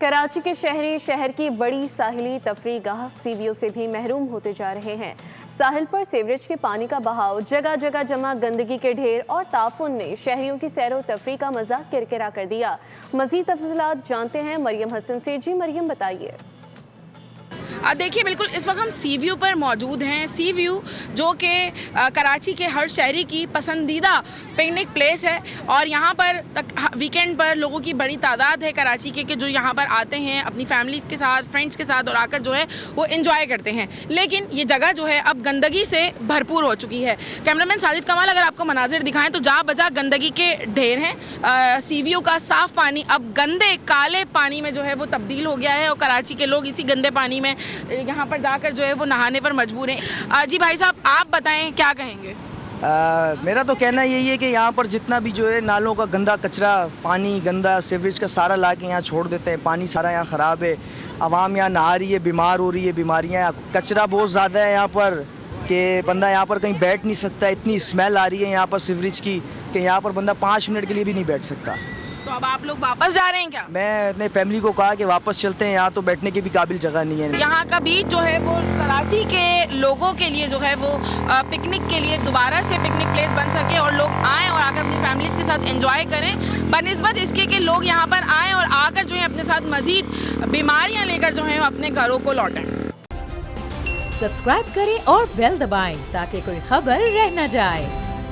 कराची के शहरी शहर की बड़ी साहिली तफरीह गाह सीवियों से भी महरूम होते जा रहे हैं। साहिल पर सीवरेज के पानी का बहाव, जगह जगह जमा गंदगी के ढेर और ताफुन ने शहरियों की सैरो तफरीह का मजा किरकिरा कर दिया। मजीद तफसीलात जानते हैं मरियम हसन से। जी मरियम, बताइए। देखिए, बिल्कुल इस वक्त हम सी व्यू पर मौजूद हैं। सी व्यू जो कि कराची के हर शहरी की पसंदीदा पिकनिक प्लेस है और यहाँ पर वीकेंड पर लोगों की बड़ी तादाद है कराची के जो यहाँ पर आते हैं अपनी फैमिलीज़ के साथ, फ्रेंड्स के साथ और आकर जो है वो एंजॉय करते हैं। लेकिन ये जगह जो है अब गंदगी से भरपूर हो चुकी है। कैमरामैन साजिद कमाल अगर आपको मनाजिर दिखाएं तो जा बजा गंदगी के ढेर हैं। सी व्यू का साफ़ पानी अब गंदे काले पानी में जो है वो तब्दील हो गया है और कराची के लोग इसी गंदे पानी में यहाँ पर जाकर जो है वो नहाने पर मजबूर हैं। जी भाई साहब, आप बताएं क्या कहेंगे? मेरा तो कहना यही है कि यहाँ पर जितना भी जो है नालों का गंदा कचरा, पानी गंदा सीवरेज का सारा ला के यहाँ छोड़ देते हैं। पानी सारा यहाँ ख़राब है, आवाम यहाँ नहा रही है, बीमार हो रही है, बीमारियाँ, कचरा बहुत ज़्यादा है यहाँ पर कि बंदा यहाँ पर कहीं बैठ नहीं सकता। इतनी स्मेल आ रही है यहाँ पर सीवरेज की कि यहाँ पर बंदा 5 मिनट के लिए भी नहीं बैठ सकता। तो अब आप लोग वापस जा रहे हैं क्या? मैं अपने फैमिली को कहा कि वापस चलते हैं, यहाँ तो बैठने की भी काबिल जगह नहीं है। यहाँ का बीच जो है वो कराची के लोगों के लिए जो है वो पिकनिक के लिए दोबारा से पिकनिक प्लेस बन सके और लोग आएँ और आकर अपनी फैमिलीज़ के साथ एंजॉय करें, बनिस्बत इसके कि लोग यहाँ पर आएँ और आकर जो है अपने साथ मज़ीद बीमारियाँ लेकर जो है अपने घरों को लौटें। सब्सक्राइब करें और बेल दबाएं ताकि कोई खबर रह न जाए।